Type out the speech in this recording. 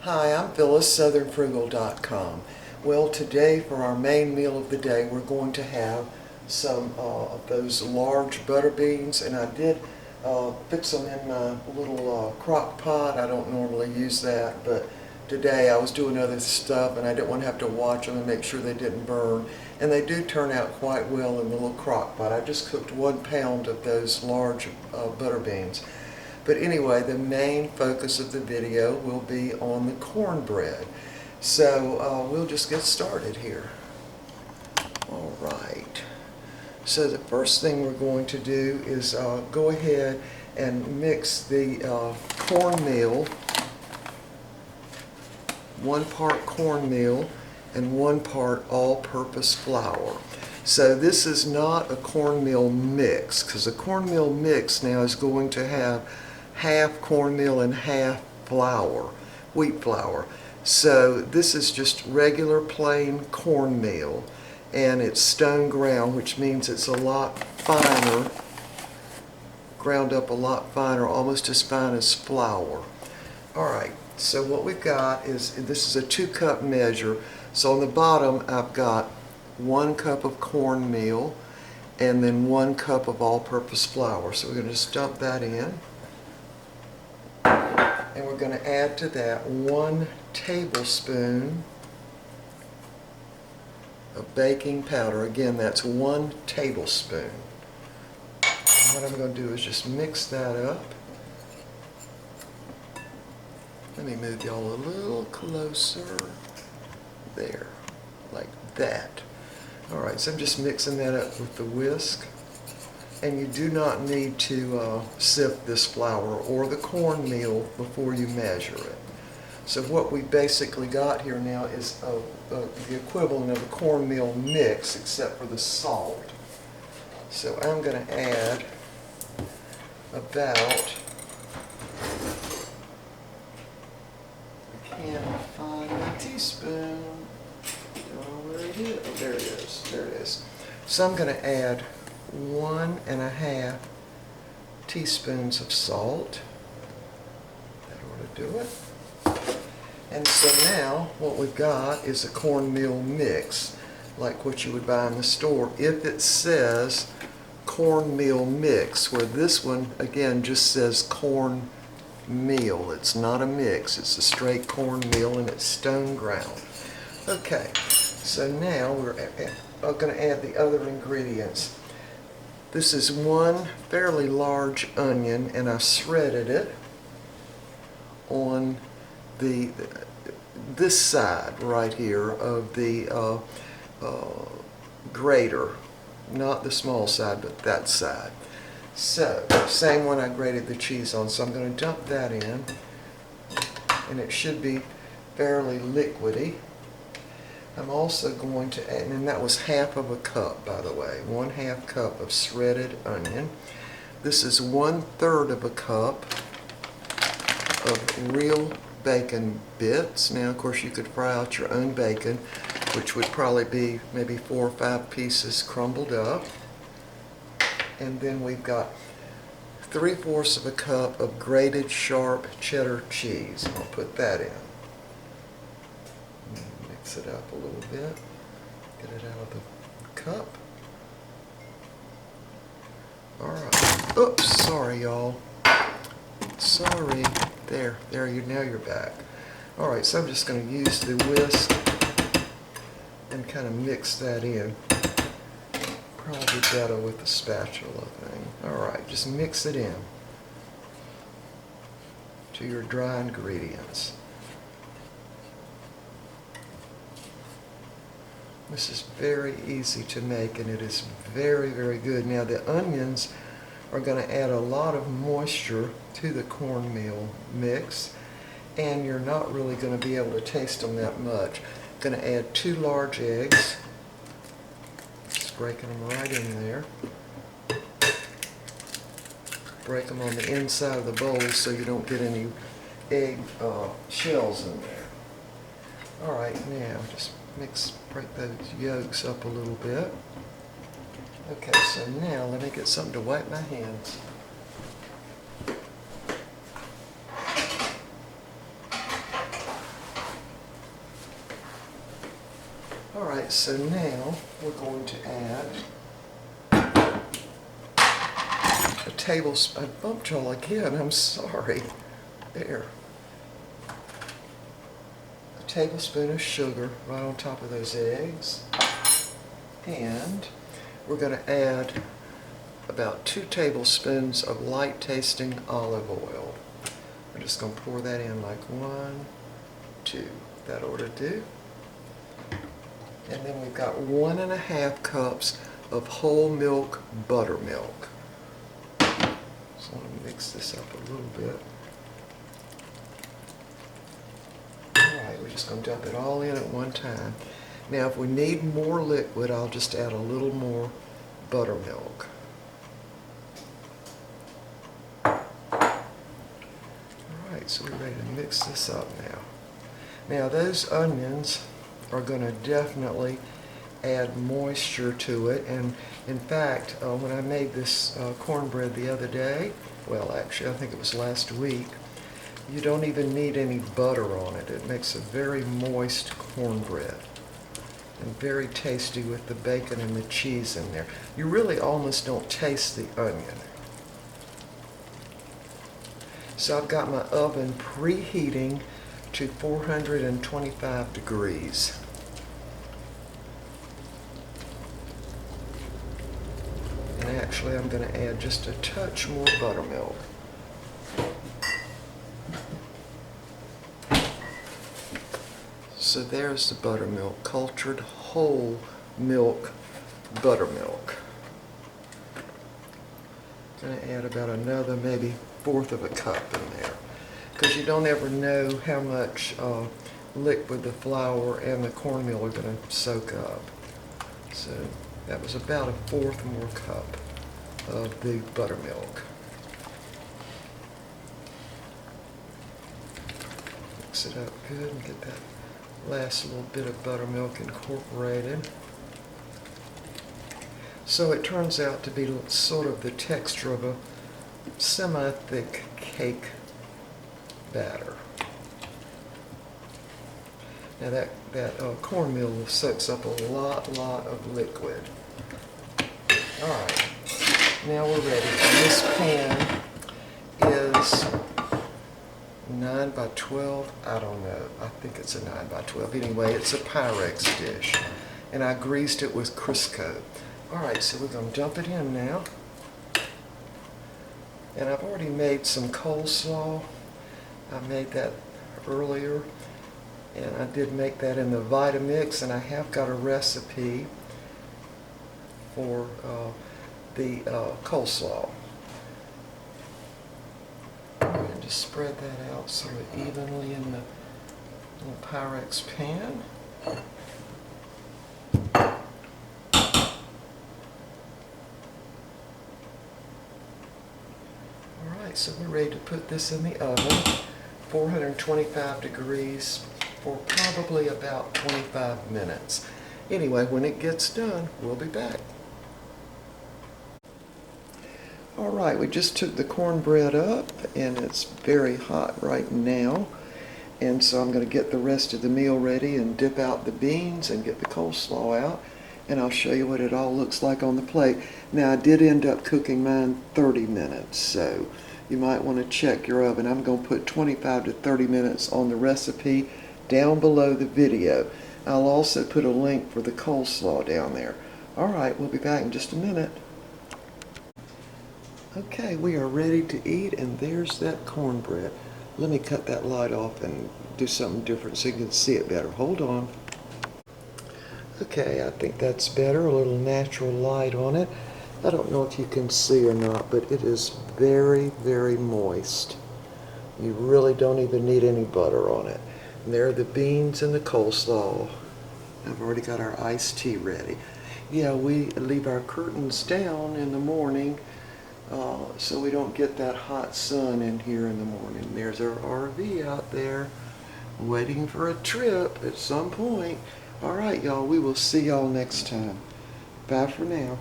Hi, I'm Phyllis, southernfrugal.com. Well, today for our main meal of the day, we're going to have some of those large butter beans, and I did fix them in my little crock pot. I don't normally use that, but today I was doing other stuff and I didn't want to have to watch them and make sure they didn't burn. And they do turn out quite well in the little crock pot. I just cooked 1 pound of those large butter beans. But anyway, the main focus of the video will be on the cornbread. So we'll just get started here. All right. So the first thing we're going to do is go ahead and mix the cornmeal, 1 part cornmeal and 1 part all-purpose flour. So this is not a cornmeal mix, because a cornmeal mix now is going to have half cornmeal and half flour, wheat flour. So this is just regular plain cornmeal, and it's stone ground, which means it's a lot finer, ground up a lot finer, almost as fine as flour. All right, so what we've got is, this is a 2-cup measure. So on the bottom I've got 1 cup of cornmeal and then 1 cup of all-purpose flour. So we're going to just dump that in. And we're going to add to that 1 tablespoon of baking powder. Again, that's 1 tablespoon. And what I'm going to do is just mix that up. Let me move y'all a little closer. There, like that. All right, so I'm just mixing that up with the whisk. And you do not need to sift this flour or the cornmeal before you measure it. So what we basically got here now is the equivalent of a cornmeal mix, except for the salt. So I'm going to add about, I can't find my teaspoon. Don't know where it is. Oh, there it is. There it is. So I'm going to add 1½ teaspoons of salt. That ought to do it. And so now what we've got is a cornmeal mix, like what you would buy in the store if it says cornmeal mix, where this one again just says cornmeal. It's not a mix, it's a straight cornmeal, and it's stone ground. Okay, so now we're going to add the other ingredients. This is 1 fairly large onion, and I shredded it on this side right here of the grater, not the small side, but that side. So, same one I grated the cheese on, so I'm going to dump that in, and it should be fairly liquidy. I'm also going to add, and that was ½ of a cup, by the way, 1/2 cup of shredded onion. This is 1/3 of a cup of real bacon bits. Now, of course, you could fry out your own bacon, which would probably be maybe 4 or 5 pieces crumbled up. And then we've got 3/4 of a cup of grated sharp cheddar cheese. I'll put that in. Mix it up a little bit. Get it out of the cup. Alright. Oops, sorry y'all. Sorry. There, now you're back. Alright, so I'm just going to use the whisk and kind of mix that in. Probably better with the spatula thing. Alright, just mix it in to your dry ingredients. This is very easy to make, and it is very, very good. Now the onions are going to add a lot of moisture to the cornmeal mix, and you're not really going to be able to taste them that much. I'm going to add 2 large eggs. Just breaking them right in there. Break them on the inside of the bowl so you don't get any egg shells in there. Alright, now just break those yolks up a little bit. Okay, so now let me get something to wipe my hands. Alright, so now we're going to add a tablespoon. I bumped y'all again, I'm sorry. There. A tablespoon of sugar right on top of those eggs. And we're going to add about 2 tablespoons of light tasting olive oil. I'm just going to pour that in like 1, 2. That ought to do. And then we've got 1½ cups of whole milk buttermilk. So I'm going to mix this up a little bit. Alright, we're just going to dump it all in at one time. Now if we need more liquid, I'll just add a little more buttermilk. Alright, so we're ready to mix this up now. Now those onions are going to definitely add moisture to it, and in fact when I made this cornbread the other day, well actually I think it was last week, you don't even need any butter on it. It makes a very moist cornbread and very tasty with the bacon and the cheese in there. You really almost don't taste the onion. So I've got my oven preheating to 425 degrees. And actually I'm going to add just a touch more buttermilk. So there's the buttermilk, cultured whole milk buttermilk. I'm going to add about another maybe 1/4 of a cup in there, because you don't ever know how much liquid the flour and the cornmeal are going to soak up. So that was about a 1/4 more cup of the buttermilk. Mix it up good and get that last little bit of buttermilk incorporated. So it turns out to be sort of the texture of a semi-thick cake batter. Now that cornmeal soaks up a lot of liquid. Alright, now we're ready. And this pan is 9 by 12, I don't know. I think it's a 9 by 12. Anyway, it's a Pyrex dish. And I greased it with Crisco. Alright, so we're going to dump it in now. And I've already made some coleslaw. I made that earlier. And I did make that in the Vitamix, and I have got a recipe for the coleslaw. And just spread that out sort of evenly in the little Pyrex pan. Alright, so we're ready to put this in the oven, 425 degrees for probably about 25 minutes. Anyway, when it gets done, we'll be back. Alright, we just took the cornbread up, and it's very hot right now. And so I'm going to get the rest of the meal ready and dip out the beans and get the coleslaw out. And I'll show you what it all looks like on the plate. Now, I did end up cooking mine 30 minutes, so you might want to check your oven. I'm going to put 25 to 30 minutes on the recipe down below the video. I'll also put a link for the coleslaw down there. Alright, we'll be back in just a minute. Okay, we are ready to eat, and there's that cornbread. Let me cut that light off and do something different so you can see it better. Hold on. Okay, I think that's better. A little natural light on it. I don't know if you can see or not, but it is very, very moist. You really don't even need any butter on it. And there are the beans and the coleslaw. I've already got our iced tea ready. Yeah, we leave our curtains down in the morning so we don't get that hot sun in here in the morning. There's our RV out there waiting for a trip at some point. Alright, y'all, we will see y'all next time. Bye for now.